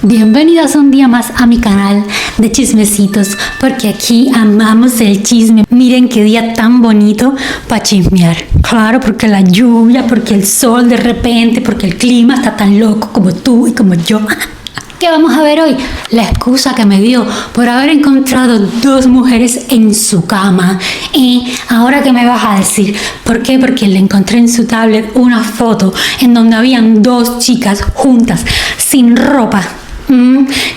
Bienvenidos un día más a mi canal de chismecitos, porque aquí amamos el chisme. Miren qué día tan bonito para chismear. Claro, porque la lluvia, porque el sol de repente, porque el clima está tan loco como tú y como yo. ¿Qué vamos a ver hoy? La excusa que me dio por haber encontrado dos mujeres en su cama. Y ahora, ¿qué me vas a decir? ¿Por qué? Porque le encontré en su tablet una foto en donde habían dos chicas juntas, sin ropa,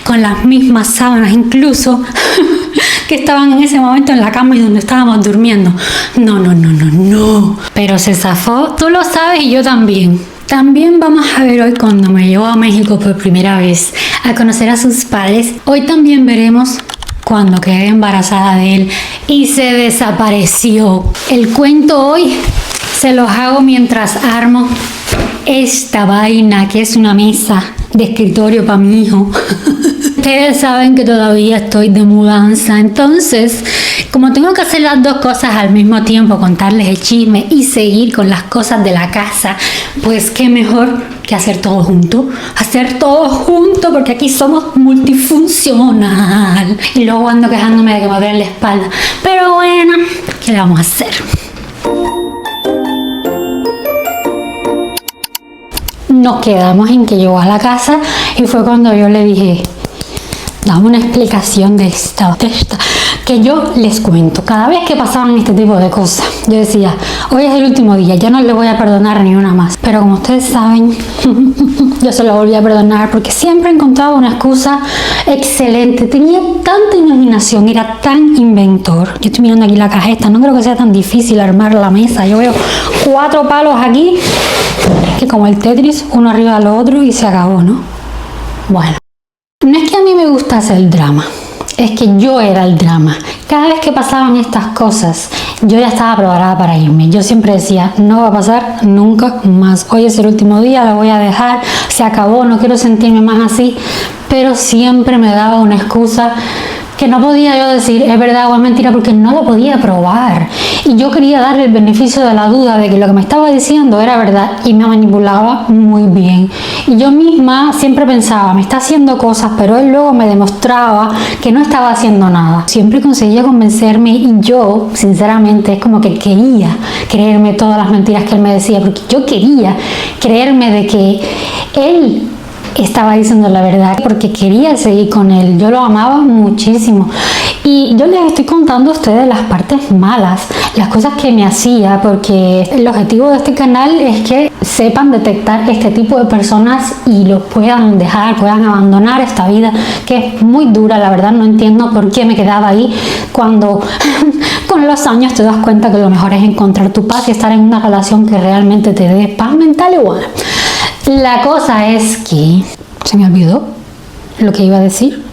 con las mismas sábanas incluso, que estaban en ese momento en la cama y donde estábamos durmiendo. No. Pero se zafó, tú lo sabes y yo también. También vamos a ver hoy cuando me llevó a México por primera vez a conocer a sus padres. Hoy también veremos cuando quedé embarazada de él y se desapareció. El cuento hoy se los hago mientras armo esta vaina que es una mesa de escritorio para mi hijo. Ustedes saben que todavía estoy de mudanza, entonces como tengo que hacer las dos cosas al mismo tiempo, contarles el chisme y seguir con las cosas de la casa, pues qué mejor que hacer todo junto, porque aquí somos multifuncional. Y luego ando quejándome de que me duele la espalda, pero bueno, ¿qué le vamos a hacer? Nos quedamos en que llegó a la casa y fue cuando yo le dije: dame una explicación de esta, que yo les cuento. Cada vez que pasaban este tipo de cosas, yo decía, hoy es el último día, ya no le voy a perdonar ni una más. Pero como ustedes saben, yo se lo volví a perdonar porque siempre encontraba una excusa excelente. Tenía tanta imaginación, era tan inventor. Yo estoy mirando aquí la cajeta, no creo que sea tan difícil armar la mesa. Yo veo 4 palos aquí, que como el Tetris, uno arriba del otro y se acabó, ¿no? Bueno. No es que a mí me gustase el drama, es que yo era el drama. Cada vez que pasaban estas cosas, yo ya estaba preparada para irme. Yo siempre decía, no va a pasar nunca más. Hoy es el último día, la voy a dejar, se acabó, no quiero sentirme más así. Pero siempre me daba una excusa que no podía yo decir es verdad o es mentira, porque no lo podía probar. Y yo quería darle el beneficio de la duda de que lo que me estaba diciendo era verdad, y me manipulaba muy bien. Y yo misma siempre pensaba, me está haciendo cosas, pero él luego me demostraba que no estaba haciendo nada. Siempre conseguía convencerme y yo, sinceramente, es como que quería creerme todas las mentiras que él me decía, porque yo quería creerme de que él estaba diciendo la verdad, porque quería seguir con él. Yo lo amaba muchísimo y yo les estoy contando a ustedes las partes malas, las cosas que me hacía, porque el objetivo de este canal es que sepan detectar este tipo de personas y los puedan dejar, puedan abandonar esta vida que es muy dura. La verdad no entiendo por qué me quedaba ahí cuando con los años te das cuenta que lo mejor es encontrar tu paz y estar en una relación que realmente te dé paz mental igual. La cosa es que se me olvidó lo que iba a decir.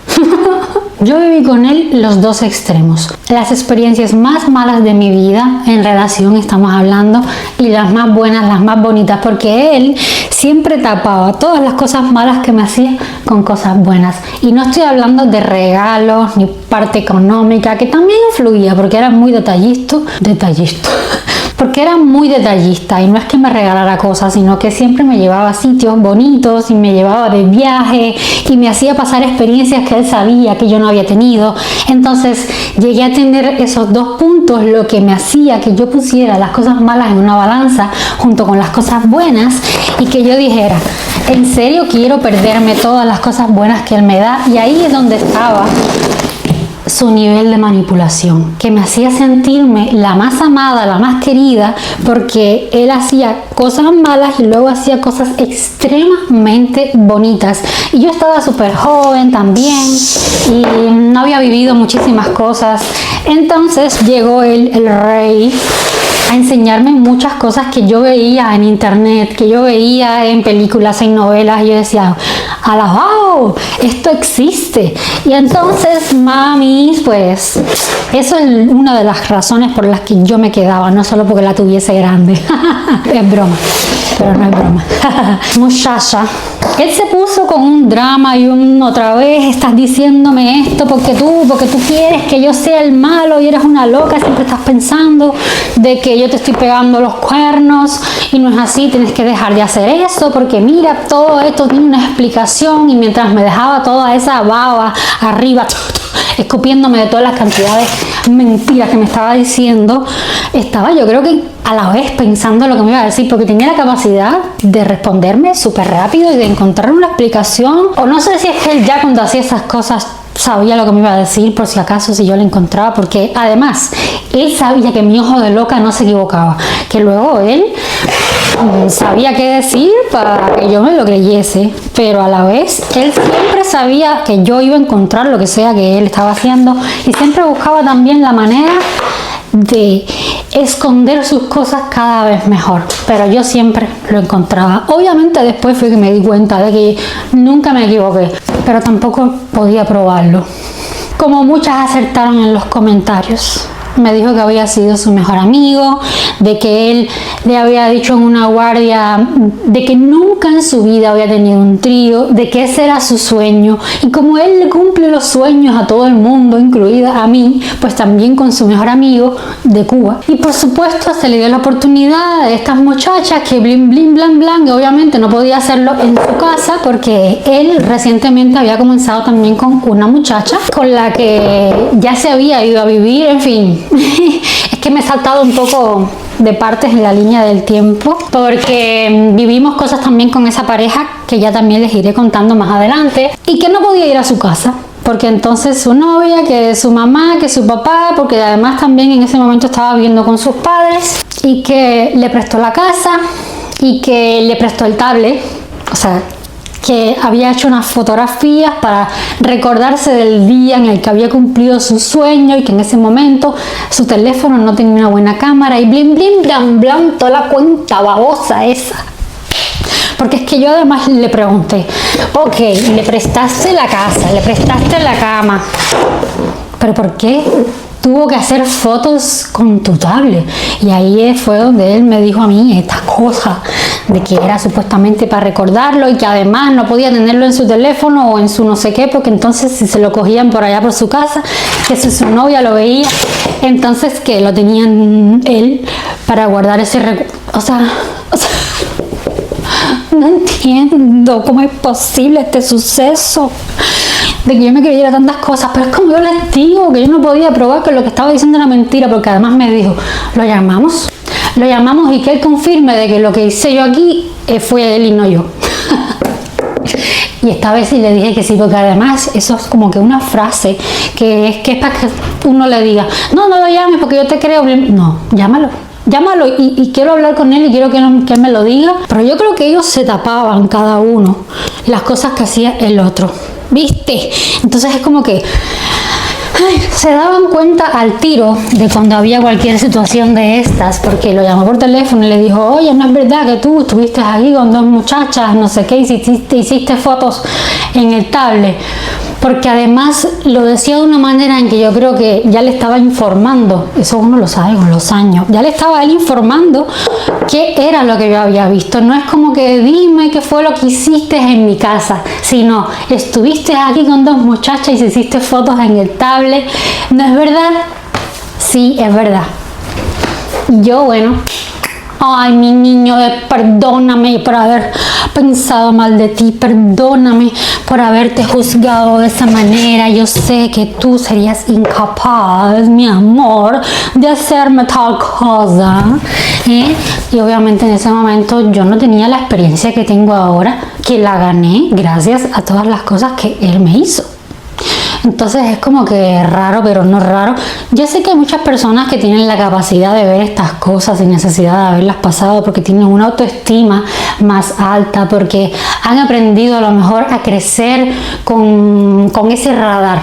Yo viví con él los dos extremos, las experiencias más malas de mi vida en relación estamos hablando, y las más buenas, las más bonitas, porque él siempre tapaba todas las cosas malas que me hacía con cosas buenas. Y no estoy hablando de regalos ni parte económica, que también influía porque era muy detallista porque era muy detallista, y no es que me regalara cosas, sino que siempre me llevaba a sitios bonitos y me llevaba de viaje y me hacía pasar experiencias que él sabía que yo no había tenido. Entonces llegué a tener esos dos puntos, lo que me hacía que yo pusiera las cosas malas en una balanza junto con las cosas buenas, y que yo dijera, en serio quiero perderme todas las cosas buenas que él me da. Y ahí es donde estaba su nivel de manipulación, que me hacía sentirme la más amada, la más querida, porque él hacía cosas malas y luego hacía cosas extremadamente bonitas. Y yo estaba súper joven también y no había vivido muchísimas cosas. Entonces llegó él, el rey, a enseñarme muchas cosas que yo veía en internet, que yo veía en películas, en novelas, y yo decía, ¡alabao! Esto existe. Y entonces, mami, pues eso es una de las razones por las que yo me quedaba, no solo porque la tuviese grande. Es broma, pero no es broma. Muchacha, Él se puso con un drama y otra vez estás diciéndome esto porque tú quieres que yo sea el malo y eres una loca, siempre estás pensando de que yo te estoy pegando los cuernos y no es así, tienes que dejar de hacer eso porque mira, todo esto tiene una explicación. Y mientras me dejaba toda esa baba arriba, escupiéndome de todas las cantidades mentiras que me estaba diciendo, estaba yo creo que a la vez pensando lo que me iba a decir, porque tenía la capacidad de responderme súper rápido y de encontrar una explicación, o no sé si es que él ya cuando hacía esas cosas sabía lo que me iba a decir, por si acaso, si yo lo encontraba, porque además él sabía que mi ojo de loca no se equivocaba, que luego él sabía qué decir para que yo me lo creyese, pero a la vez él siempre sabía que yo iba a encontrar lo que sea que él estaba haciendo y siempre buscaba también la manera de esconder sus cosas cada vez mejor, pero yo siempre lo encontraba. Obviamente después fue que me di cuenta de que nunca me equivoqué, pero tampoco podía probarlo. Como muchas acertaron en los comentarios. Me dijo que había sido su mejor amigo, de que él le había dicho en una guardia de que nunca en su vida había tenido un trío, de que ese era su sueño. Y como él le cumple los sueños a todo el mundo, incluida a mí, pues también con su mejor amigo de Cuba. Y por supuesto se le dio la oportunidad de estas muchachas que blim blim blan blan, que obviamente no podía hacerlo en su casa porque él recientemente había comenzado también con una muchacha con la que ya se había ido a vivir, en fin. Es que me he saltado un poco de partes en la línea del tiempo porque vivimos cosas también con esa pareja que ya también les iré contando más adelante, y que no podía ir a su casa porque entonces su novia, que su mamá, que su papá, porque además también en ese momento estaba viviendo con sus padres, y que le prestó la casa y que le prestó el tablet, o sea, que había hecho unas fotografías para recordarse del día en el que había cumplido su sueño y que en ese momento su teléfono no tenía una buena cámara y blim blim blam blam, toda la cuenta babosa esa. Porque es que yo además le pregunté, ok, le prestaste la casa, le prestaste la cama, pero ¿por qué tuvo que hacer fotos con tu tablet? Y ahí fue donde él me dijo a mí esta cosa de que era supuestamente para recordarlo y que además no podía tenerlo en su teléfono o en su no sé qué, porque entonces si se lo cogían por allá por su casa, que si su novia lo veía, entonces que lo tenían él para guardar ese recuerdo. O sea, no entiendo cómo es posible este suceso de que yo me creyera tantas cosas, pero es como yo les digo, que yo no podía probar que lo que estaba diciendo era mentira, porque además me dijo, lo llamamos y que él confirme de que lo que hice yo aquí fue él y no yo. Y esta vez sí le dije que sí, porque además eso es como que una frase que es para que uno le diga, no lo llames porque yo te creo. No, llámalo y quiero hablar con él y quiero que él me lo diga. Pero yo creo que ellos se tapaban cada uno las cosas que hacía el otro, ¿viste? Entonces es como que se daban cuenta al tiro de cuando había cualquier situación de estas, porque lo llamó por teléfono y le dijo, oye, no es verdad que tú estuviste aquí con dos muchachas, no sé qué, hiciste fotos en el tablet. Porque además lo decía de una manera en que yo creo que ya le estaba informando, eso uno lo sabe con los años, ya le estaba él informando qué era lo que yo había visto. No es como que dime qué fue lo que hiciste en mi casa, sino estuviste aquí con dos muchachas y hiciste fotos en el tablet. ¿No es verdad? Sí, es verdad. Y yo, bueno, ay, mi niño, perdóname por haber pensado mal de ti, perdóname por haberte juzgado de esa manera. Yo sé que tú serías incapaz, mi amor, de hacerme tal cosa. Y obviamente en ese momento yo no tenía la experiencia que tengo ahora, que la gané gracias a todas las cosas que él me hizo. Entonces es como que raro, pero no raro. Yo sé que hay muchas personas que tienen la capacidad de ver estas cosas sin necesidad de haberlas pasado, porque tienen una autoestima más alta, porque han aprendido a lo mejor a crecer con ese radar,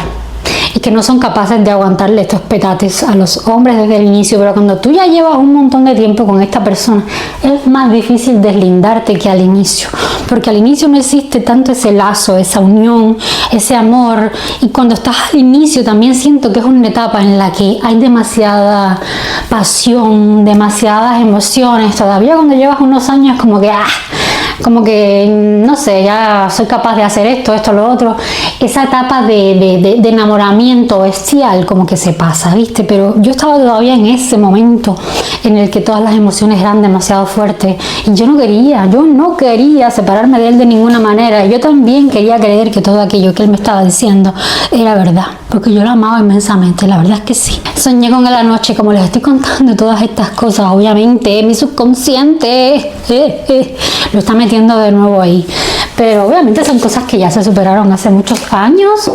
y que no son capaces de aguantarle estos petates a los hombres desde el inicio. Pero cuando tú ya llevas un montón de tiempo con esta persona, es más difícil deslindarte que al inicio, porque al inicio no existe tanto ese lazo, esa unión, ese amor. Y cuando estás al inicio también siento que es una etapa en la que hay demasiada pasión, demasiadas emociones. Todavía cuando llevas unos años como que como que, no sé, ya soy capaz de hacer esto, lo otro. Esa etapa de enamoramiento bestial como que se pasa, ¿viste? Pero yo estaba todavía en ese momento en el que todas las emociones eran demasiado fuertes y yo no quería separarme de él de ninguna manera. Yo también quería creer que todo aquello que él me estaba diciendo era verdad, porque yo lo amaba inmensamente, la verdad es que sí. Soñé con él anoche, como les estoy contando todas estas cosas, obviamente mi subconsciente lo está metiendo de nuevo ahí, pero obviamente son cosas que ya se superaron hace muchos años.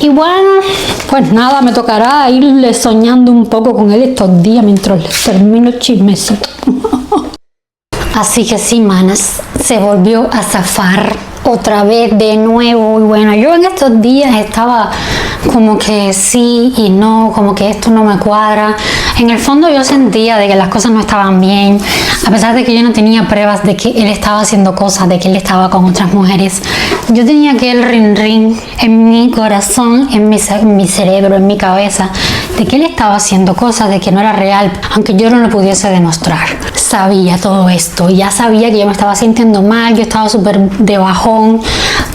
Y bueno, pues nada, me tocará irle soñando un poco con él estos días mientras les termino el chismecito. Así que sí, manas, se volvió a zafar otra vez de nuevo. Y bueno, yo en estos días estaba como que sí y no, como que esto no me cuadra. En el fondo yo sentía de que las cosas no estaban bien, a pesar de que yo no tenía pruebas de que él estaba haciendo cosas, de que él estaba con otras mujeres. Yo tenía aquel ring en mi corazón, en mi cerebro, en mi cabeza, de que él estaba haciendo cosas, de que no era real, aunque yo no lo pudiese demostrar. Sabía todo esto, ya sabía que yo me estaba sintiendo mal, yo estaba súper de bajón,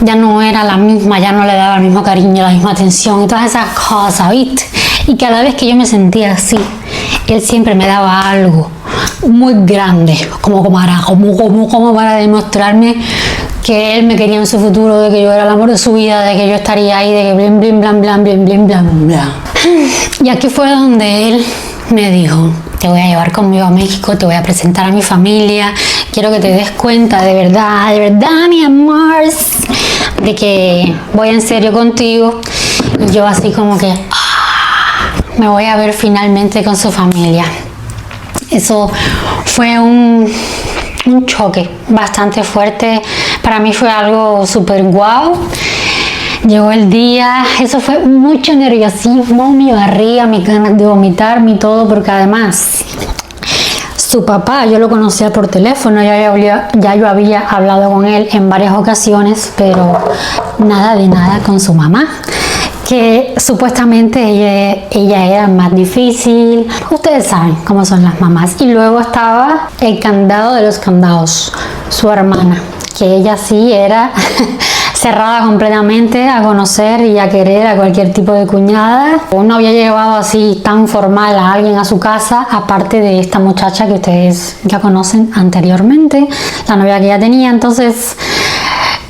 ya no era la misma, ya no le daba el mismo cariño, la misma atención y todas esas cosas, ¿viste? Y cada vez que yo me sentía así, él siempre me daba algo muy grande, como para demostrarme que él me quería en su futuro, de que yo era el amor de su vida, de que yo estaría ahí, de que blim, blim, blam, blam, blim, blim, blam, blam. Y aquí fue donde él me dijo: te voy a llevar conmigo a México, te voy a presentar a mi familia, quiero que te des cuenta de verdad, mi amor, de que voy en serio contigo. Y yo así como que me voy a ver finalmente con su familia. Eso fue un choque bastante fuerte. Para mí fue algo súper guau. Llegó el día, eso fue mucho nerviosismo, mi barriga, mis ganas de vomitar, mi todo, porque además su papá, yo lo conocía por teléfono, ya yo había hablado con él en varias ocasiones, pero nada de nada con su mamá, que supuestamente ella era más difícil. Ustedes saben cómo son las mamás. Y luego estaba el candado de los candados, su hermana, que ella sí era cerrada completamente a conocer y a querer a cualquier tipo de cuñada. No había llevado así tan formal a alguien a su casa, aparte de esta muchacha que ustedes ya conocen anteriormente, la novia que ella tenía. Entonces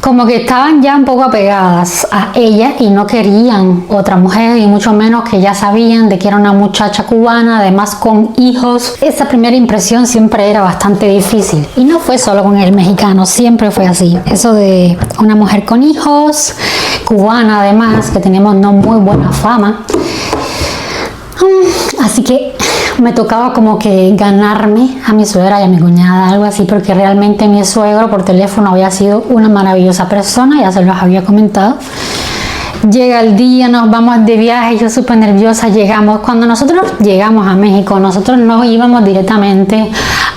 como que estaban ya un poco apegadas a ella y no querían otra mujer, y mucho menos que ya sabían de que era una muchacha cubana, además con hijos. Esa primera impresión siempre era bastante difícil, y no fue solo con el mexicano, siempre fue así. Eso de una mujer con hijos, cubana además, que tenemos no muy buena fama. Así que me tocaba como que ganarme a mi suegra y a mi cuñada, algo así, porque realmente mi suegro por teléfono había sido una maravillosa persona, ya se los había comentado. Llega el día, nos vamos de viaje, yo súper nerviosa. Cuando nosotros llegamos a México, nosotros no íbamos directamente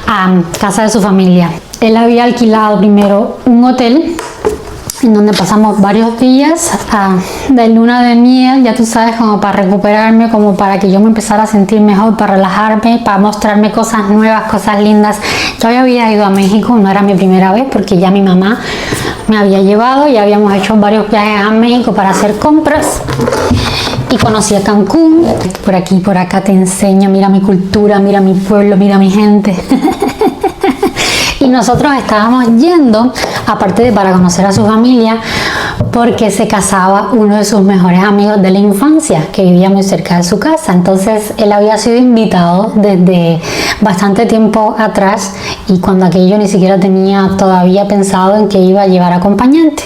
a casa de su familia. Él había alquilado primero un hotel en donde pasamos varios días de luna de miel, ya tú sabes, como para recuperarme, como para que yo me empezara a sentir mejor, para relajarme, para mostrarme cosas nuevas, cosas lindas. Yo ya había ido a México, no era mi primera vez, porque ya mi mamá me había llevado, ya habíamos hecho varios viajes a México para hacer compras. Y conocí a Cancún. Por aquí, por acá te enseño, mira mi cultura, mira mi pueblo, mira mi gente. Y nosotros estábamos yendo, aparte de para conocer a su familia, porque se casaba uno de sus mejores amigos de la infancia, que vivía muy cerca de su casa. Entonces él había sido invitado desde bastante tiempo atrás, y cuando aquello ni siquiera tenía todavía pensado en que iba a llevar acompañante.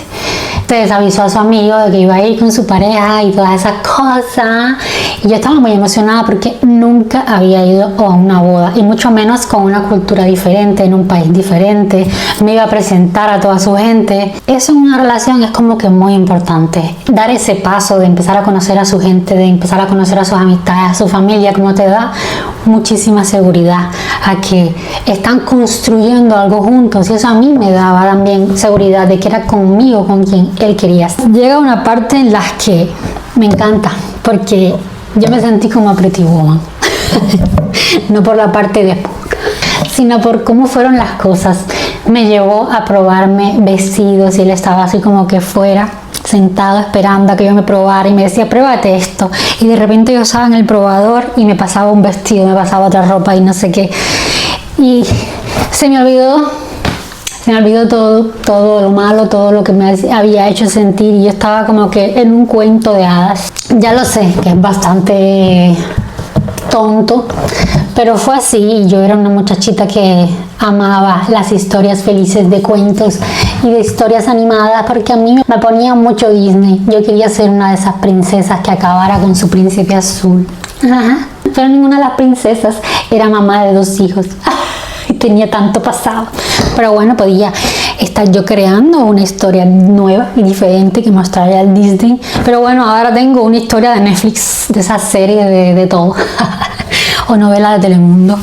Entonces avisó a su amigo de que iba a ir con su pareja y todas esas cosas, y yo estaba muy emocionada porque nunca había ido a una boda, y mucho menos con una cultura diferente, en un país diferente. Me iba a presentar a toda su gente. Eso en una relación es como que muy importante, dar ese paso de empezar a conocer a su gente, de empezar a conocer a sus amistades, a su familia, como te da muchísima seguridad a que están construyendo algo juntos. Y eso a mí me daba también seguridad de que era conmigo con quien él quería. Llega una parte en la que me encanta, porque yo me sentí como a Pretty Woman. No por la parte de, sino por cómo fueron las cosas. me llevó a probarme vestidos y él estaba así como que fuera, sentado esperando a que yo me probara y me decía, pruébate esto, y de repente yo estaba en el probador y me pasaba un vestido, me pasaba otra ropa y no sé qué, y se me olvidó todo lo malo, todo lo que me había hecho sentir, y yo estaba como que en un cuento de hadas. Ya lo sé que es bastante tonto, pero fue así, y yo era una muchachita que amaba las historias felices de cuentos y de historias animadas, porque a mí me ponía mucho Disney. Yo quería ser una de esas princesas que acabara con su príncipe azul. Ajá. Pero ninguna de las princesas era mamá de 2 hijos. Y tenía tanto pasado. Pero bueno, podía estar yo creando una historia nueva y diferente que mostraría al Disney. Pero bueno, ahora tengo una historia de Netflix, de esa serie de todo. O novela de Telemundo.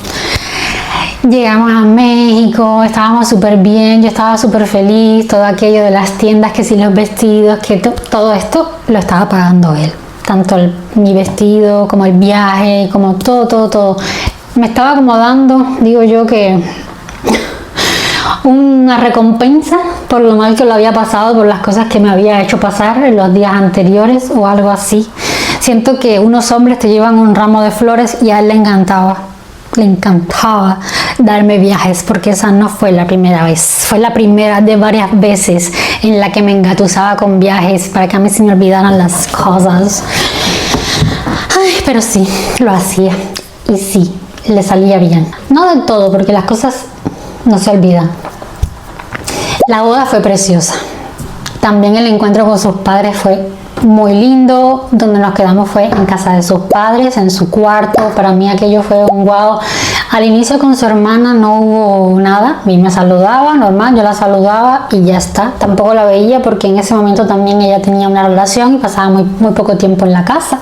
Llegamos a México, estábamos súper bien, yo estaba súper feliz, todo aquello de las tiendas, que si los vestidos, que todo esto lo estaba pagando él. Tanto mi vestido, como el viaje, como todo. Me estaba como dando, digo yo, que una recompensa por lo mal que lo había pasado, por las cosas que me había hecho pasar en los días anteriores o algo así. Siento que unos hombres te llevan un ramo de flores y a él le encantaba darme viajes, porque esa no fue la primera vez, fue la primera de varias veces en la que me engatusaba con viajes para que a mí se me olvidaran las cosas. Ay, pero sí, lo hacía y sí, le salía bien. No del todo, porque las cosas no se olvidan. La boda fue preciosa. También el encuentro con sus padres fue muy lindo. Donde nos quedamos fue en casa de sus padres, en su cuarto. Para mí aquello fue un wow. Al inicio con su hermana no hubo nada. Y me saludaba, normal, yo la saludaba y ya está. Tampoco la veía porque en ese momento también ella tenía una relación y pasaba muy poco tiempo en la casa.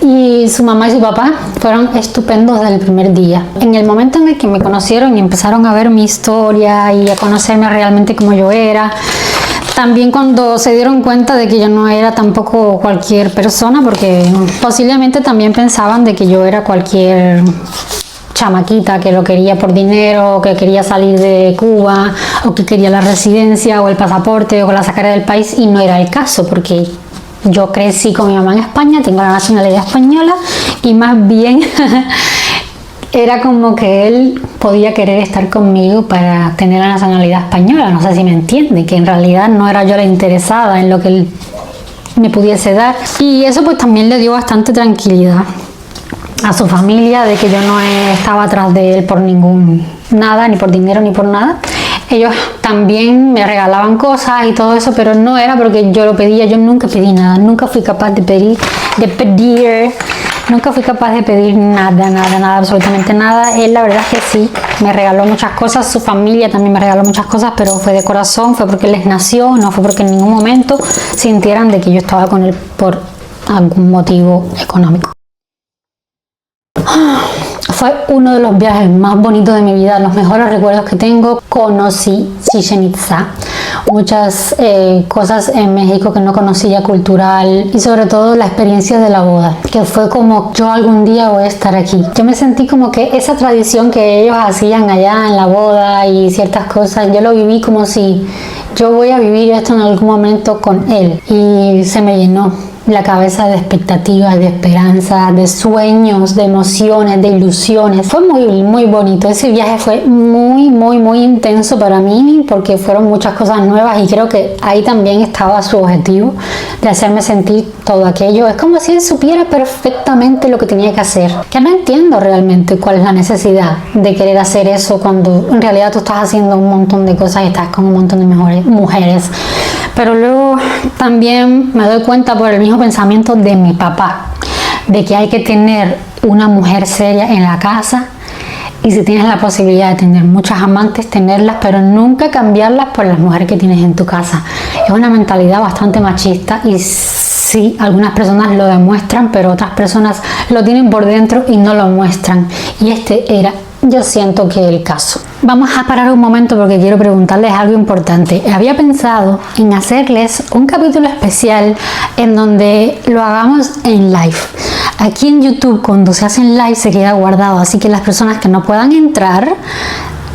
Y su mamá y su papá fueron estupendos desde el primer día. En el momento en el que me conocieron y empezaron a ver mi historia y a conocerme realmente como yo era, también cuando se dieron cuenta de que yo no era tampoco cualquier persona, porque posiblemente también pensaban de que yo era cualquier chamaquita que lo quería por dinero, o que quería salir de Cuba, o que quería la residencia o el pasaporte o que la sacara del país, y no era el caso, porque yo crecí con mi mamá en España, tengo la nacionalidad española, y más bien era como que él podía querer estar conmigo para tener la nacionalidad española. No sé si me entiende, que en realidad no era yo la interesada en lo que él me pudiese dar. Y eso pues también le dio bastante tranquilidad a su familia, de que yo no estaba atrás de él por nada, ni por dinero ni por nada. Ellos también me regalaban cosas y todo eso, pero no era porque yo lo pedía. Yo nunca pedí nada, nunca fui capaz de pedir, nunca fui capaz de pedir nada, absolutamente nada. Él, la verdad es que sí, me regaló muchas cosas, su familia también me regaló muchas cosas, pero fue de corazón, fue porque les nació, no fue porque en ningún momento sintieran de que yo estaba con él por algún motivo económico. Fue uno de los viajes más bonitos de mi vida, los mejores recuerdos que tengo. Conocí Chichén Itzá, muchas cosas en México que no conocía, cultural, y sobre todo la experiencia de la boda, que fue como, yo algún día voy a estar aquí. Yo me sentí como que esa tradición que ellos hacían allá en la boda y ciertas cosas, yo lo viví como si yo voy a vivir esto en algún momento con él, y se me llenó la cabeza de expectativas, de esperanzas, de sueños, de emociones, de ilusiones. Fue muy bonito. Ese viaje fue muy intenso para mí, porque fueron muchas cosas nuevas, y creo que ahí también estaba su objetivo, de hacerme sentir todo aquello. Es como si él supiera perfectamente lo que tenía que hacer, que no entiendo realmente cuál es la necesidad de querer hacer eso cuando en realidad tú estás haciendo un montón de cosas y estás con un montón de mujeres. Pero luego también me doy cuenta por el mismo pensamiento de mi papá, de que hay que tener una mujer seria en la casa, y si tienes la posibilidad de tener muchas amantes, tenerlas, pero nunca cambiarlas por las mujeres que tienes en tu casa. Es una mentalidad bastante machista, y sí, algunas personas lo demuestran, pero otras personas lo tienen por dentro y no lo muestran. Y este era, yo siento, que el caso. Vamos a parar un momento porque quiero preguntarles algo importante. Había pensado en hacerles un capítulo especial en donde lo hagamos en live. Aquí en YouTube, cuando se hacen live, se queda guardado, así que las personas que no puedan entrar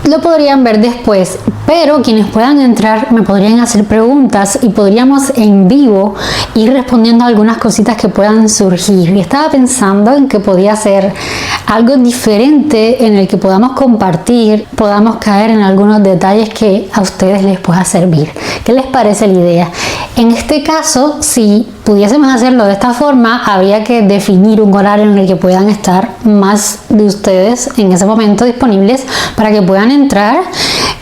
lo podrían ver después, pero quienes puedan entrar me podrían hacer preguntas y podríamos en vivo ir respondiendo a algunas cositas que puedan surgir. Y estaba pensando en que podía ser algo diferente en el que podamos compartir, podamos caer en algunos detalles que a ustedes les pueda servir. ¿Qué les parece la idea? En este caso, si pudiésemos hacerlo de esta forma, habría que definir un horario en el que puedan estar más de ustedes en ese momento disponibles para que puedan entrar,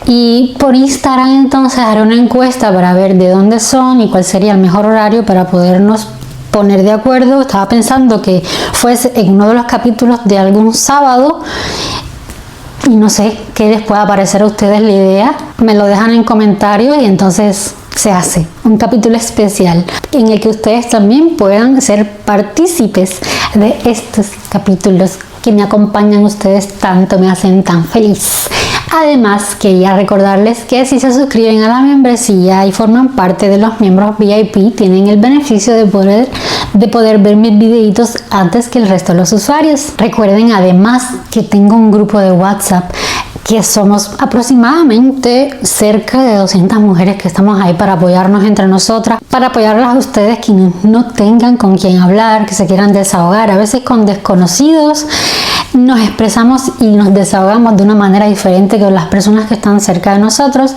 y por Instagram entonces haré una encuesta para ver de dónde son y cuál sería el mejor horario para podernos poner de acuerdo. Estaba pensando que fuese en uno de los capítulos de algún sábado y no sé qué les pueda parecer a ustedes la idea. Me lo dejan en comentarios y entonces se hace un capítulo especial en el que ustedes también puedan ser partícipes de estos capítulos que me acompañan ustedes tanto, me hacen tan feliz. Además, quería recordarles que si se suscriben a la membresía y forman parte de los miembros VIP, tienen el beneficio de poder ver mis videitos antes que el resto de los usuarios. Recuerden además que tengo un grupo de WhatsApp que somos aproximadamente cerca de 200 mujeres que estamos ahí para apoyarnos entre nosotras, para apoyarlas a ustedes quienes no tengan con quién hablar, que se quieran desahogar, a veces con desconocidos. Nos expresamos y nos desahogamos de una manera diferente que las personas que están cerca de nosotros.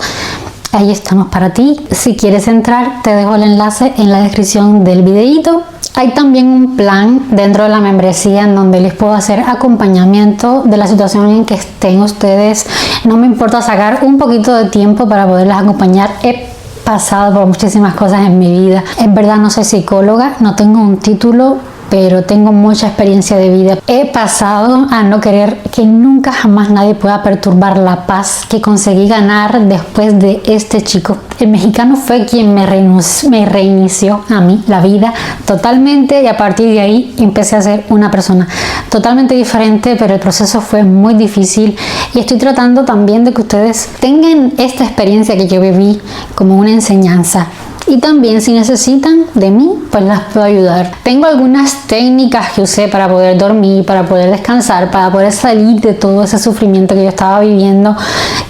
Ahí estamos para ti. Si quieres entrar, te dejo el enlace en la descripción del videito. Hay también un plan dentro de la membresía en donde les puedo hacer acompañamiento de la situación en que estén ustedes. No me importa sacar un poquito de tiempo para poderles acompañar. He pasado por muchísimas cosas en mi vida. En verdad no soy psicóloga, no tengo un título, pero tengo mucha experiencia de vida. He pasado a no querer que nunca jamás nadie pueda perturbar la paz que conseguí ganar después de este chico. El mexicano fue quien me reinició a mí la vida totalmente, y a partir de ahí empecé a ser una persona totalmente diferente, pero el proceso fue muy difícil y estoy tratando también de que ustedes tengan esta experiencia que yo viví como una enseñanza. Y también si necesitan de mí, pues las puedo ayudar. Tengo algunas técnicas que usé para poder dormir, para poder descansar, para poder salir de todo ese sufrimiento que yo estaba viviendo.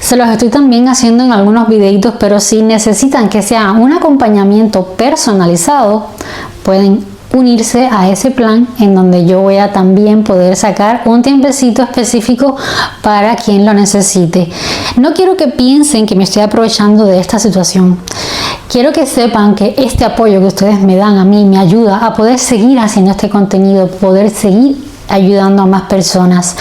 Se los estoy también haciendo en algunos videitos, pero si necesitan que sea un acompañamiento personalizado, pueden unirse a ese plan en donde yo voy a también poder sacar un tiempecito específico para quien lo necesite. No quiero que piensen que me estoy aprovechando de esta situación. Quiero que sepan que este apoyo que ustedes me dan a mí me ayuda a poder seguir haciendo este contenido, poder seguir ayudando a más personas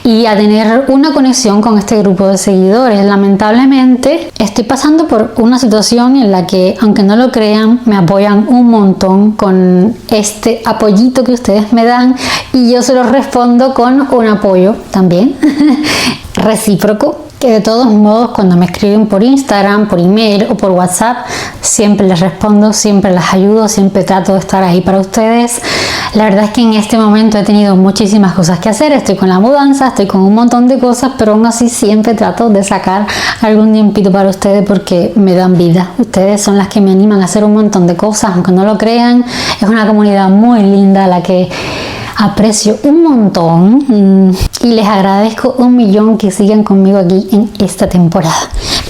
y a tener una conexión con este grupo de seguidores. Lamentablemente estoy pasando por una situación en la que, aunque no lo crean, me apoyan un montón con este apoyito que ustedes me dan, y yo se los respondo con un apoyo también recíproco, que de todos modos cuando me escriben por Instagram, por email o por WhatsApp, siempre les respondo, siempre las ayudo, siempre trato de estar ahí para ustedes. La verdad es que en este momento he tenido muchísimas cosas que hacer, estoy con la mudanza, estoy con un montón de cosas, pero aún así siempre trato de sacar algún tiempito para ustedes porque me dan vida. Ustedes son las que me animan a hacer un montón de cosas, aunque no lo crean. Es una comunidad muy linda la que aprecio un montón y les agradezco un millón que sigan conmigo aquí en esta temporada.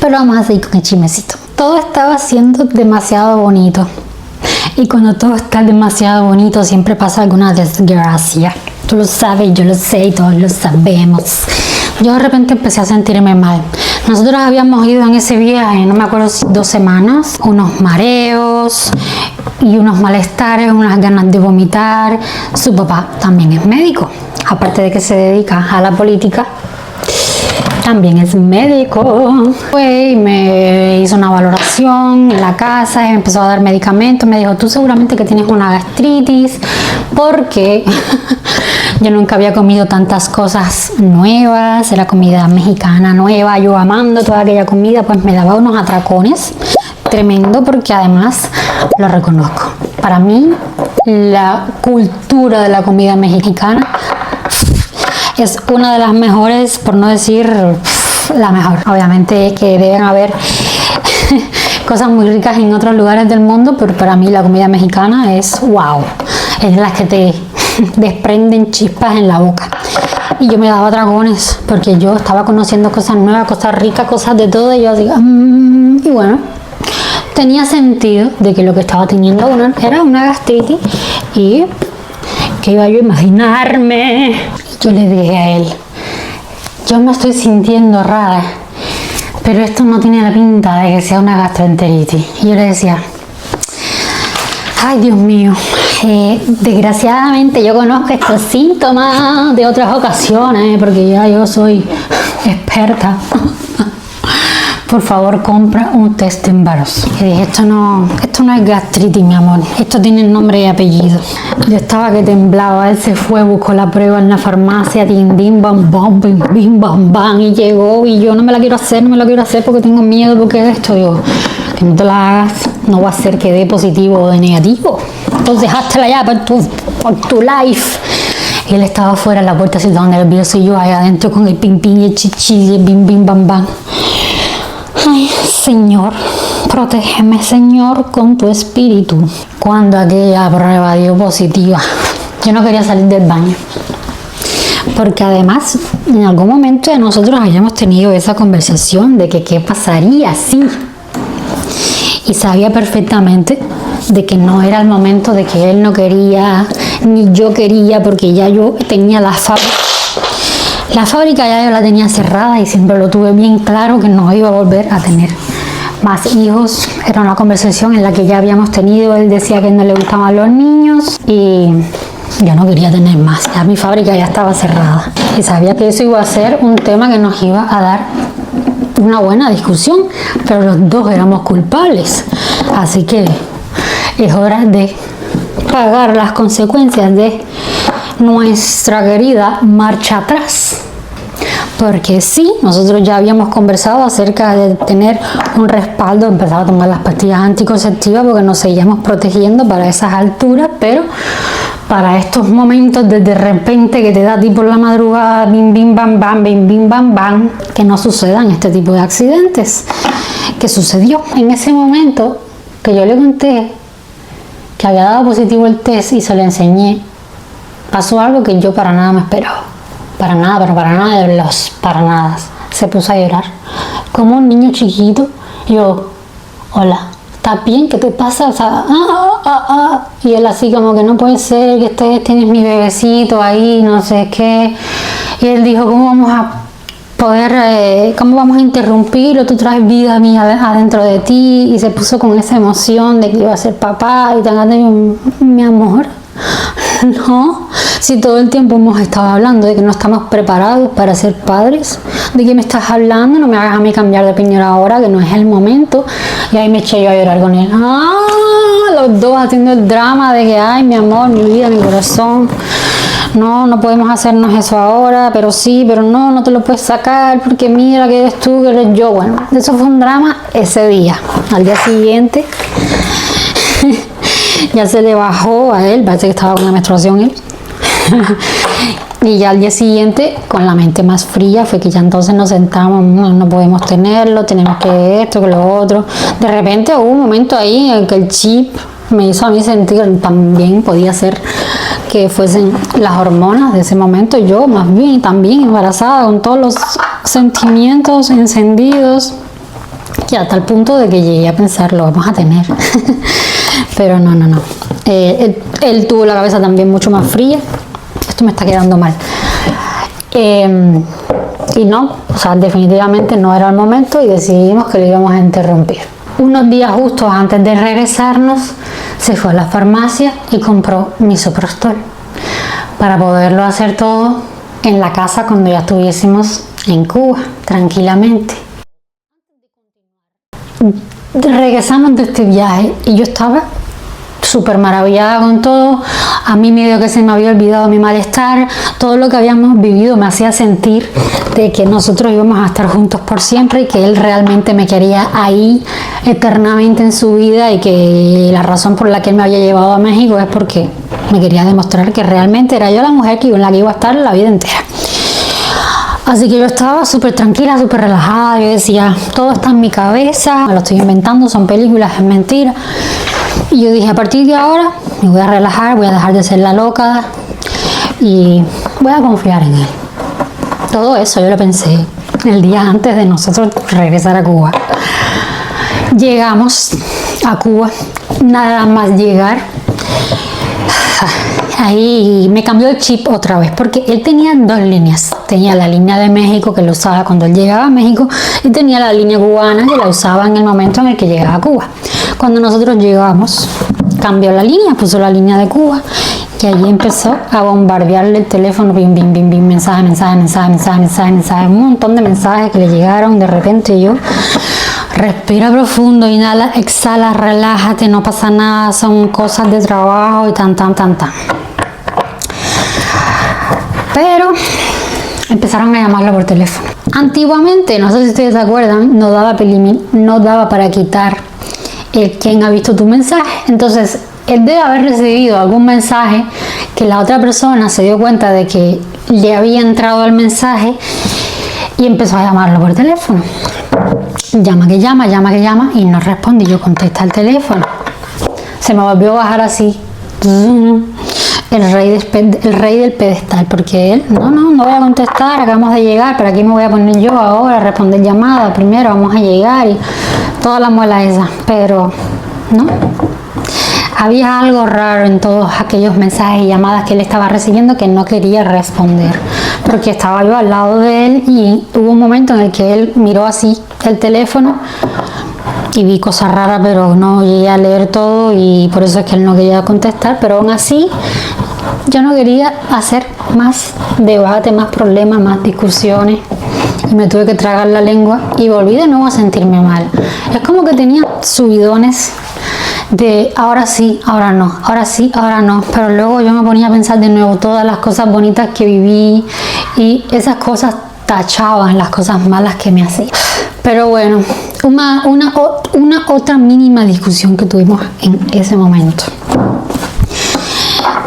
Pero vamos a seguir con el chismecito. Todo estaba siendo demasiado bonito, y cuando todo está demasiado bonito siempre pasa alguna desgracia. Tú lo sabes, yo lo sé y todos lo sabemos. Yo de repente empecé a sentirme mal. Nosotros habíamos ido en ese viaje, no me acuerdo si 2 semanas, unos mareos y unos malestares, unas ganas de vomitar. Su papá también es médico, aparte de que se dedica a la política, también es médico. Fue y me hizo una valoración en la casa y me empezó a dar medicamentos. Me dijo, tú seguramente que tienes una gastritis, porque yo nunca había comido tantas cosas nuevas, era comida mexicana nueva, yo amando toda aquella comida, pues me daba unos atracones tremendo, porque además lo reconozco. Para mí, la cultura de la comida mexicana es una de las mejores, por no decir la mejor. Obviamente que deben haber cosas muy ricas en otros lugares del mundo, pero para mí la comida mexicana es wow. Es de las que desprenden chispas en la boca. Y yo me daba dragones porque yo estaba conociendo cosas nuevas, cosas ricas, cosas de todo. Y yo así, y bueno, tenía sentido de que lo que estaba teniendo era una gastritis. Y que iba yo a imaginarme. Yo le dije a él, yo me estoy sintiendo rara, pero esto no tiene la pinta de que sea una gastroenteritis. Y yo le decía, ay Dios mío, desgraciadamente yo conozco estos síntomas de otras ocasiones porque ya yo soy experta. Por favor, compra un test de embarazo. Y dije, esto no es gastritis, mi amor. Esto tiene nombre y apellido. Yo estaba que temblaba. Él se fue, buscó la prueba en la farmacia, din, din, bam, bam, bim, bim, bam, bam, y llegó. Y yo no me la quiero hacer porque tengo miedo, porque de esto. Digo, que no te la hagas, no va a ser que dé positivo o de negativo. Entonces, háztela ya por tu life. Y él estaba afuera en la puerta así todo nervioso y yo ahí adentro con el pim, pim y el chichi y el bim, bim, bam, bam. Ay, Señor, protégeme, Señor, con tu espíritu. Cuando aquella prueba dio positiva, yo no quería salir del baño. Porque además, en algún momento de nosotros habíamos tenido esa conversación de que qué pasaría si. Y sabía perfectamente de que no era el momento, de que él no quería, ni yo quería, porque ya yo tenía la fábrica. La fábrica ya yo la tenía cerrada y siempre lo tuve bien claro que no iba a volver a tener más hijos. Era una conversación en la que ya habíamos tenido. Él decía que no le gustaban los niños y yo no quería tener más. Ya mi fábrica ya estaba cerrada. Y sabía que eso iba a ser un tema que nos iba a dar una buena discusión, pero los dos éramos culpables. Así que es hora de pagar las consecuencias de nuestra querida marcha atrás. Porque sí, nosotros ya habíamos conversado acerca de tener un respaldo, empezar a tomar las pastillas anticonceptivas porque nos seguíamos protegiendo para esas alturas, pero para estos momentos de repente que te da tipo en la madrugada, bim bim bam bam, bim bim bam bam, que no sucedan este tipo de accidentes. Que sucedió en ese momento que yo le conté que había dado positivo el test y se lo enseñé. Pasó algo que yo para nada me esperaba. Para nada, pero para nada de los para nada. Se puso a llorar. Como un niño chiquito. Yo, hola, ¿estás bien? ¿Qué te pasa? O sea, Y él así como que no puede ser que tienes mi bebecito ahí, no sé qué. Y él dijo, ¿cómo vamos a poder, cómo vamos a interrumpirlo? Tú traes vida mía adentro de ti. Y se puso con esa emoción de que iba a ser papá y tan, mi amor. No, si todo el tiempo hemos estado hablando de que no estamos preparados para ser padres, ¿de qué me estás hablando? No me hagas a mí cambiar de opinión ahora, que no es el momento. Y ahí me eché yo a llorar con él. Los dos haciendo el drama de que, ay, mi amor, mi vida, mi corazón. No podemos hacernos eso ahora, pero sí, pero no te lo puedes sacar, porque mira que eres tú, que eres yo. Bueno, eso fue un drama ese día. Al día siguiente ya se le bajó a él, parece que estaba con la menstruación él. Y ya al día siguiente, con la mente más fría, fue que ya entonces nos sentamos, no podemos tenerlo, tenemos que esto, que lo otro. De repente hubo un momento ahí en que el chip me hizo a mí sentir, también podía ser que fuesen las hormonas de ese momento, yo más bien también embarazada, con todos los sentimientos encendidos, y hasta el punto de que llegué a pensar, lo vamos a tener. Pero no. Él tuvo la cabeza también mucho más fría. Esto me está quedando mal. Y no, o sea, definitivamente no era el momento y decidimos que lo íbamos a interrumpir. Unos días justos antes de regresarnos, se fue a la farmacia y compró misoprostol para poderlo hacer todo en la casa cuando ya estuviésemos en Cuba, tranquilamente. Regresamos de este viaje y yo estaba súper maravillada con todo. A mí medio que se me había olvidado mi malestar. Todo lo que habíamos vivido me hacía sentir de que nosotros íbamos a estar juntos por siempre y que él realmente me quería ahí eternamente en su vida, y que la razón por la que él me había llevado a México es porque me quería demostrar que realmente era yo la mujer con la que iba a estar la vida entera. Así que yo estaba súper tranquila, súper relajada. Yo decía, todo está en mi cabeza, me lo estoy inventando, son películas, es mentira. Y yo dije, a partir de ahora me voy a relajar, voy a dejar de ser la loca y voy a confiar en él. Todo eso yo lo pensé el día antes de nosotros regresar a Cuba. Llegamos a Cuba, nada más llegar, ahí me cambió el chip otra vez, porque él tenía dos líneas. Tenía la línea de México, que lo usaba cuando él llegaba a México, y tenía la línea cubana, que la usaba en el momento en el que llegaba a Cuba. Cuando nosotros llegamos, cambió la línea, puso la línea de Cuba, y allí empezó a bombardearle el teléfono, bim, bim, bim, bim, mensaje, un montón de mensajes que le llegaron. De repente yo, respira profundo, inhala, exhala, relájate, no pasa nada, son cosas de trabajo y tan. Pero empezaron a llamarlo por teléfono. Antiguamente, no sé si ustedes se acuerdan, no daba para quitar el quién ha visto tu mensaje. Entonces, él debe haber recibido algún mensaje que la otra persona se dio cuenta de que le había entrado el mensaje y empezó a llamarlo por teléfono. Llama que llama y no responde. Yo contesta el teléfono. Se me volvió a bajar así el rey del pedestal, porque él, no voy a contestar, acabamos de llegar, ¿para qué me voy a poner yo ahora a responder llamadas? Primero vamos a llegar y toda la muela esa, pero no. Había algo raro en todos aquellos mensajes y llamadas que él estaba recibiendo que no quería responder, porque estaba yo al lado de él y hubo un momento en el que él miró así el teléfono y vi cosas raras, pero no llegué a leer todo y por eso es que él no quería contestar. Pero aún así yo no quería hacer más debate, más problemas, más discusiones, y me tuve que tragar la lengua y volví de nuevo a sentirme mal. Es como que tenía subidones de ahora sí, ahora no, ahora sí, ahora no, pero luego yo me ponía a pensar de nuevo todas las cosas bonitas que viví y esas cosas tachaban las cosas malas que me hacía. Pero bueno, una otra mínima discusión que tuvimos en ese momento.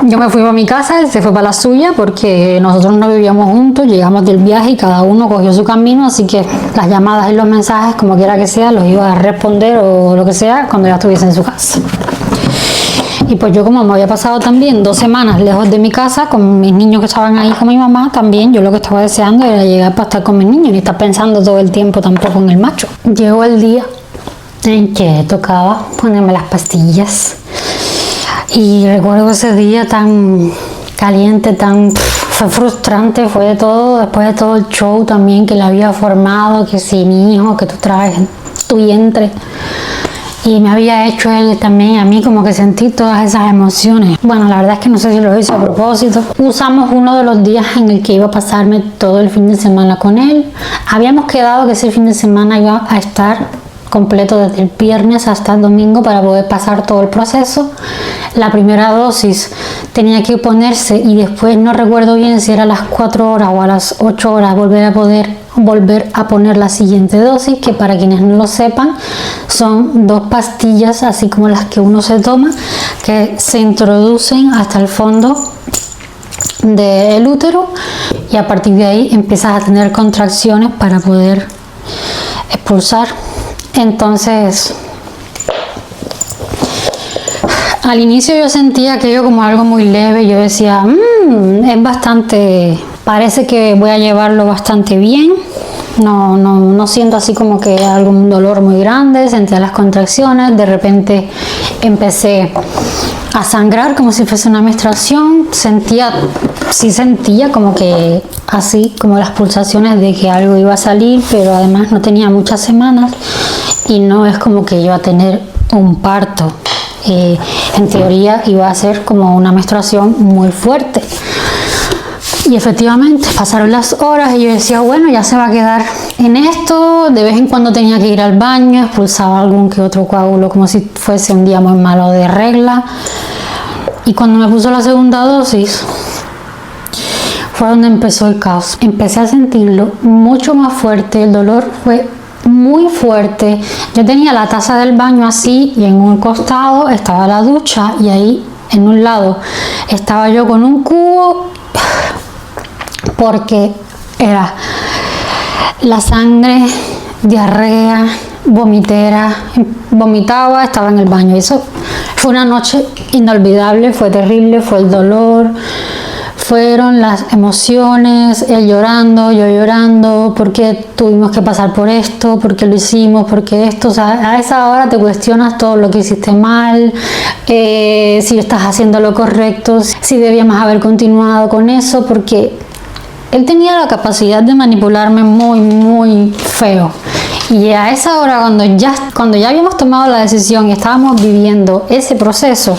Yo me fui para mi casa, él se fue para la suya, porque nosotros no vivíamos juntos, llegamos del viaje y cada uno cogió su camino, así que las llamadas y los mensajes, como quiera que sea, los iba a responder o lo que sea cuando ya estuviese en su casa. Y pues yo, como me había pasado también 2 semanas lejos de mi casa con mis niños que estaban ahí con mi mamá, también yo lo que estaba deseando era llegar para estar con mis niños, ni estar pensando todo el tiempo tampoco en el macho. Llegó el día en que tocaba ponerme las pastillas. Y recuerdo ese día tan caliente, fue frustrante, fue de todo, después de todo el show también que le había formado, que si mi hijo, que tú traes tu vientre, y me había hecho él también a mí, como que sentí todas esas emociones. Bueno, la verdad es que no sé si lo hice a propósito. Usamos uno de los días en el que iba a pasarme todo el fin de semana con él. Habíamos quedado que ese fin de semana iba a estar completo desde el viernes hasta el domingo para poder pasar todo el proceso. La primera dosis tenía que ponerse y después no recuerdo bien si era a las 4 horas o a las 8 horas volver a poner la siguiente dosis, que para quienes no lo sepan son 2 pastillas, así como las que uno se toma, que se introducen hasta el fondo del útero y a partir de ahí empiezas a tener contracciones para poder expulsar. Entonces, al inicio yo sentía aquello como algo muy leve. Yo decía, es bastante, parece que voy a llevarlo bastante bien. No siento así como que algún dolor muy grande. Sentía las contracciones, de repente empecé a sangrar como si fuese una menstruación. Sentía como que así como las pulsaciones de que algo iba a salir, pero además no tenía muchas semanas y no es como que iba a tener un parto. En teoría iba a ser como una menstruación muy fuerte. Y efectivamente pasaron las horas y yo decía, bueno, ya se va a quedar en esto. De vez en cuando tenía que ir al baño, expulsaba algún que otro coágulo como si fuese un día muy malo de regla. Y cuando me puso la segunda dosis fue donde empezó el caos. Empecé a sentirlo mucho más fuerte, el dolor fue muy fuerte. Yo tenía la taza del baño así y en un costado estaba la ducha y ahí en un lado estaba yo con un cubo, porque era la sangre, diarrea, vomitaba, estaba en el baño. Eso fue una noche inolvidable, fue terrible, fue el dolor, fueron las emociones, él llorando, yo llorando, ¿por qué tuvimos que pasar por esto? ¿Por qué lo hicimos? ¿Por qué esto? O sea, a esa hora te cuestionas todo lo que hiciste mal, si estás haciendo lo correcto, si debíamos haber continuado con eso, porque él tenía la capacidad de manipularme muy, muy feo. Y a esa hora, cuando ya habíamos tomado la decisión y estábamos viviendo ese proceso,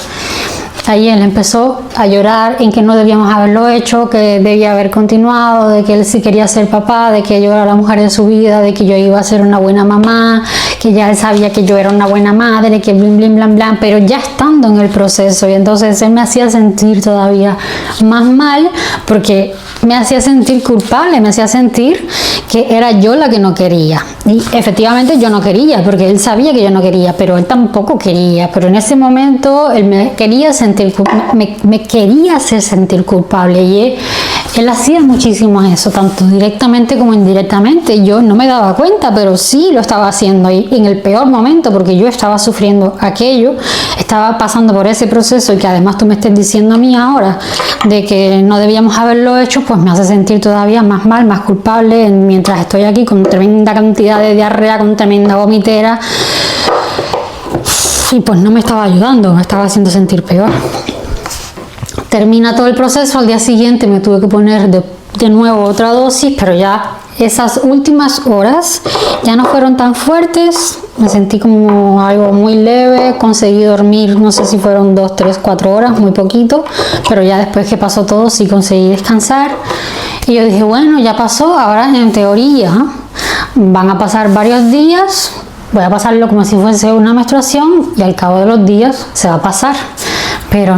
ahí él empezó a llorar en que no debíamos haberlo hecho, que debía haber continuado, de que él sí quería ser papá, de que yo era la mujer de su vida, de que yo iba a ser una buena mamá, que ya él sabía que yo era una buena madre, que blin, blin, blan, blan, pero ya estando en el proceso. Y entonces él me hacía sentir todavía más mal, porque me hacía sentir culpable, me hacía sentir que era yo la que no quería. Y efectivamente yo no quería, porque él sabía que yo no quería, pero él tampoco quería. Pero en ese momento él me quería hacer sentir culpable, y él hacía muchísimo eso, tanto directamente como indirectamente. Yo no me daba cuenta, pero sí lo estaba haciendo, y en el peor momento, porque yo estaba sufriendo aquello, estaba pasando por ese proceso, y que además tú me estés diciendo a mí ahora de que no debíamos haberlo hecho, pues me hace sentir todavía más mal, más culpable, mientras estoy aquí con tremenda cantidad de diarrea, con tremenda vomitera. Y pues no me estaba ayudando, me estaba haciendo sentir peor. Termina todo el proceso, al día siguiente me tuve que poner de nuevo otra dosis, pero ya esas últimas horas ya no fueron tan fuertes, me sentí como algo muy leve, conseguí dormir, no sé si fueron 2, 3, 4 horas, muy poquito, pero ya después que pasó todo sí conseguí descansar. Y yo dije, bueno, ya pasó, ahora en teoría van a pasar varios días, voy a pasarlo como si fuese una menstruación y al cabo de los días se va a pasar. Pero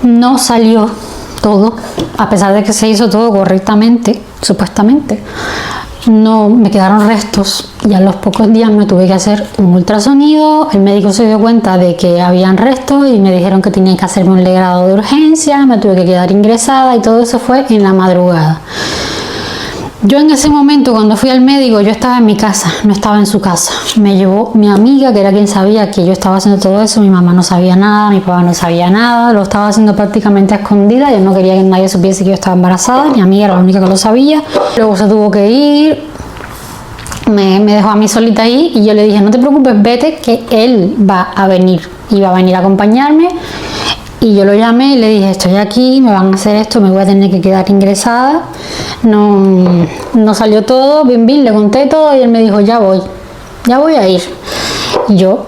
no salió todo, a pesar de que se hizo todo correctamente, supuestamente. No, me quedaron restos y a los pocos días me tuve que hacer un ultrasonido. El médico se dio cuenta de que habían restos y me dijeron que tenía que hacerme un legrado de urgencia, me tuve que quedar ingresada, y todo eso fue en la madrugada. Yo en ese momento, cuando fui al médico, yo estaba en mi casa, no estaba en su casa. Me llevó mi amiga, que era quien sabía que yo estaba haciendo todo eso. Mi mamá no sabía nada, mi papá no sabía nada, lo estaba haciendo prácticamente a escondidas. Yo no quería que nadie supiese que yo estaba embarazada, mi amiga era la única que lo sabía. Luego se tuvo que ir, me dejó a mí solita ahí, y yo le dije, no te preocupes, vete, que él va a venir, iba a venir a acompañarme. Y yo lo llamé y le dije, estoy aquí, me van a hacer esto, me voy a tener que quedar ingresada. No salió todo, bien, le conté todo, y él me dijo, ya voy a ir. Y yo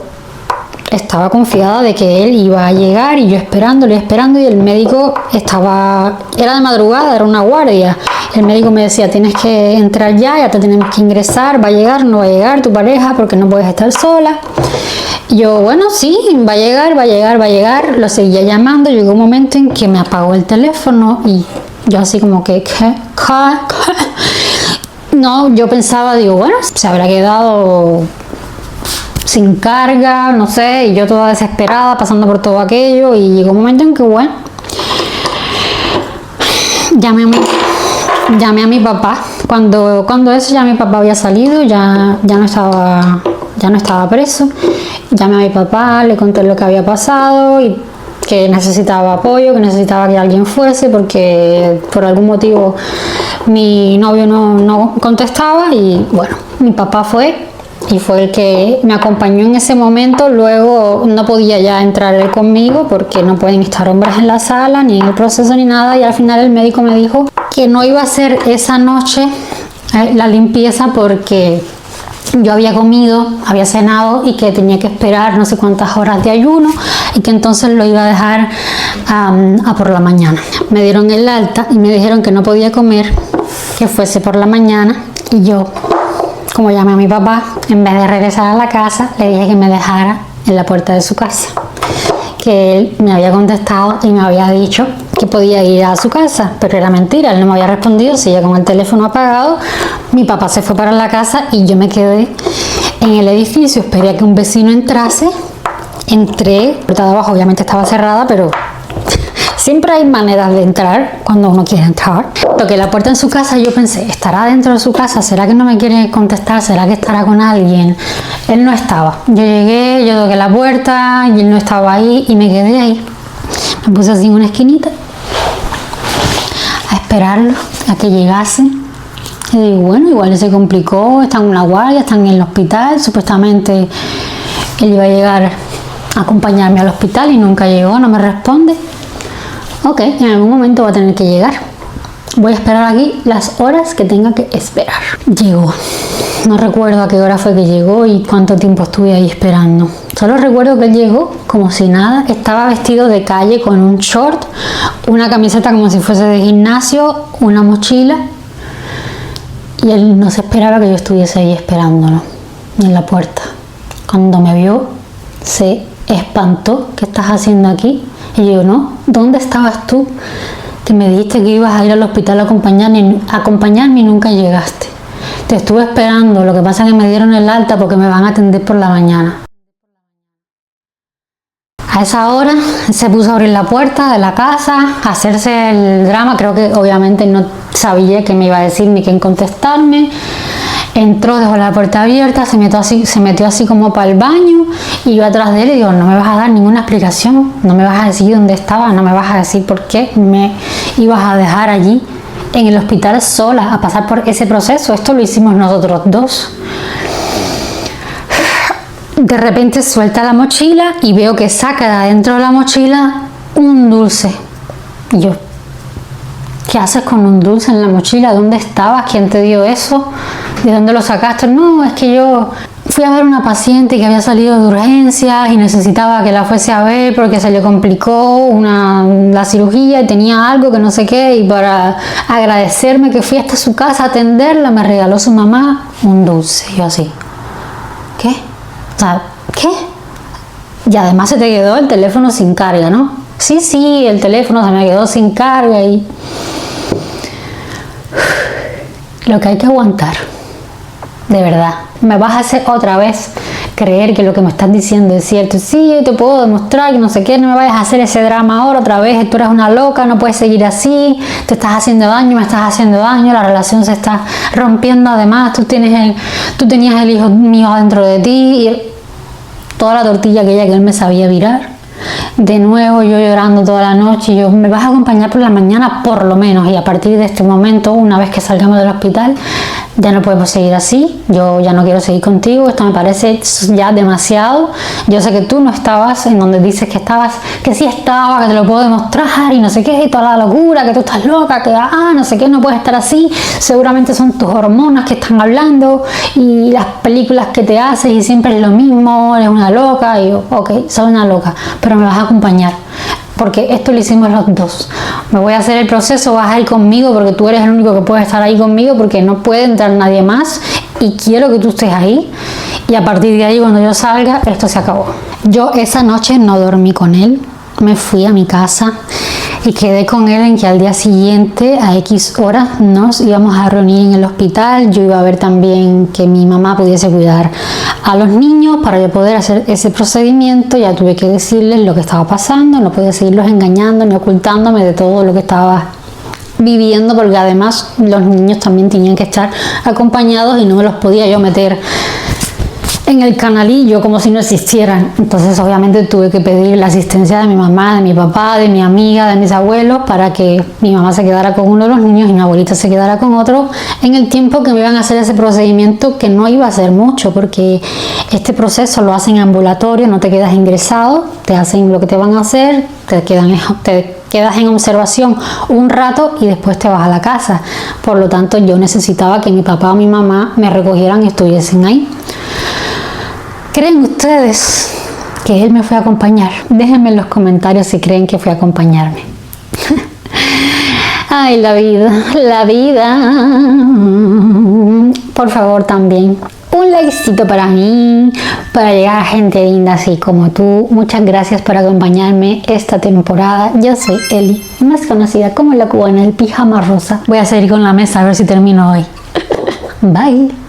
estaba confiada de que él iba a llegar, y yo esperándolo, y el médico era de madrugada, era una guardia. El médico me decía, tienes que entrar ya te tenemos que ingresar, va a llegar, no va a llegar tu pareja, porque no puedes estar sola. Y yo, bueno, sí, va a llegar, lo seguía llamando. Llegó un momento en que me apagó el teléfono, y yo así como que, ¿qué? No, yo pensaba, digo, bueno, se habrá quedado sin carga, no sé, y yo toda desesperada, pasando por todo aquello, y llegó un momento en que, bueno, llamé a mi papá. Cuando eso ya mi papá había salido, ya no estaba preso. Llamé a mi papá, le conté lo que había pasado y que necesitaba apoyo, que necesitaba que alguien fuese, porque por algún motivo mi novio no contestaba. Y bueno, mi papá fue, y fue el que me acompañó en ese momento. Luego no podía ya entrar él conmigo, porque no pueden estar hombres en la sala, ni en el proceso, ni nada. Y al final el médico me dijo que no iba a hacer esa noche la limpieza, porque yo había comido, había cenado, y que tenía que esperar no sé cuántas horas de ayuno, y que entonces lo iba a dejar a por la mañana. Me dieron el alta y me dijeron que no podía comer, que fuese por la mañana. Y yo, como llamé a mi papá, en vez de regresar a la casa, le dije que me dejara en la puerta de su casa, que él me había contestado y me había dicho que podía ir a su casa, pero era mentira, él no me había respondido, seguía con el teléfono apagado. Mi papá se fue para la casa y yo me quedé en el edificio, esperé a que un vecino entrase, entré, la puerta de abajo obviamente estaba cerrada, pero siempre hay maneras de entrar cuando uno quiere entrar. Toqué la puerta en su casa y yo pensé, ¿estará dentro de su casa? ¿Será que no me quiere contestar? ¿Será que estará con alguien? Él no estaba. Yo llegué, yo toqué la puerta y él no estaba ahí, y me quedé ahí. Me puse así en una esquinita a esperarlo, a que llegase. Y digo, bueno, igual se complicó, están en una guardia, están en el hospital, supuestamente él iba a llegar a acompañarme al hospital y nunca llegó, no me responde. Ok, en algún momento va a tener que llegar. Voy a esperar aquí las horas que tenga que esperar. Llegó. No recuerdo a qué hora fue que llegó y cuánto tiempo estuve ahí esperando. Solo recuerdo que él llegó como si nada. Estaba vestido de calle con un short, una camiseta como si fuese de gimnasio, una mochila. Y él no se esperaba que yo estuviese ahí esperándolo en la puerta. Cuando me vio, se espantó. ¿Qué estás haciendo aquí? Y yo, no, ¿dónde estabas tú? Que me dijiste que ibas a ir al hospital a acompañarme y nunca llegaste. Te estuve esperando, lo que pasa es que me dieron el alta porque me van a atender por la mañana. A esa hora se puso a abrir la puerta de la casa, a hacerse el drama. Creo que obviamente no sabía qué me iba a decir ni quién contestarme. Entró, dejó la puerta abierta, se metió así como para el baño y yo atrás de él y digo, no me vas a dar ninguna explicación, no me vas a decir dónde estaba, no me vas a decir por qué me ibas a dejar allí en el hospital sola a pasar por ese proceso. Esto lo hicimos nosotros dos. De repente suelta la mochila y veo que saca de adentro de la mochila un dulce. Y yo, ¿qué haces con un dulce en la mochila? ¿Dónde estabas? ¿Quién te dio eso? ¿De dónde lo sacaste? No, es que yo fui a ver a una paciente que había salido de urgencias y necesitaba que la fuese a ver porque se le complicó la cirugía y tenía algo que no sé qué, y para agradecerme que fui hasta su casa a atenderla me regaló su mamá un dulce. Y yo así, ¿qué? O sea, ¿qué? Y además se te quedó el teléfono sin carga, ¿no? Sí, el teléfono se me quedó sin carga y lo que hay que aguantar. De verdad, me vas a hacer otra vez creer que lo que me estás diciendo es cierto. Sí, yo te puedo demostrar que no sé qué, no me vayas a hacer ese drama ahora otra vez. Tú eres una loca, no puedes seguir así, te estás haciendo daño, me estás haciendo daño, la relación se está rompiendo. Además, tú tenías el hijo mío dentro de ti y toda la tortilla aquella que él me sabía virar. De nuevo yo llorando toda la noche. Y yo, me vas a acompañar por la mañana por lo menos, y a partir de este momento, una vez que salgamos del hospital, ya no podemos seguir así, yo ya no quiero seguir contigo, esto me parece ya demasiado. Yo sé que tú no estabas en donde dices que estabas, que sí estaba, que te lo puedo demostrar y no sé qué, y toda la locura, que tú estás loca, que no sé qué, no puedes estar así, seguramente son tus hormonas que están hablando y las películas que te haces y siempre es lo mismo, eres una loca. Y yo, ok, soy una loca, pero me vas a acompañar. Porque esto lo hicimos los dos. Me voy a hacer el proceso, vas a ir conmigo porque tú eres el único que puede estar ahí conmigo, porque no puede entrar nadie más y quiero que tú estés ahí. Y a partir de ahí, cuando yo salga, esto se acabó. Yo esa noche no dormí con él, me fui a mi casa y quedé con él en que al día siguiente a X horas nos íbamos a reunir en el hospital. Yo iba a ver también que mi mamá pudiese cuidar a los niños para yo poder hacer ese procedimiento. Ya tuve que decirles lo que estaba pasando, no podía seguirlos engañando ni ocultándome de todo lo que estaba viviendo, porque además los niños también tenían que estar acompañados y no me los podía yo meter en el canalillo como si no existieran. Entonces obviamente tuve que pedir la asistencia de mi mamá, de mi papá, de mi amiga, de mis abuelos, para que mi mamá se quedara con uno de los niños y mi abuelita se quedara con otro en el tiempo que me iban a hacer ese procedimiento, que no iba a ser mucho porque este proceso lo hacen en ambulatorio, no te quedas ingresado, te hacen lo que te van a hacer, te quedas en observación un rato y después te vas a la casa. Por lo tanto, yo necesitaba que mi papá o mi mamá me recogieran y estuviesen ahí. ¿Creen ustedes que él me fue a acompañar? Déjenme en los comentarios si creen que fue a acompañarme. Ay, la vida, la vida. Por favor, también un likecito para mí, para llegar a gente linda así como tú. Muchas gracias por acompañarme esta temporada. Yo soy Eli, más conocida como la cubana del pijama rosa. Voy a seguir con la mesa a ver si termino hoy. Bye.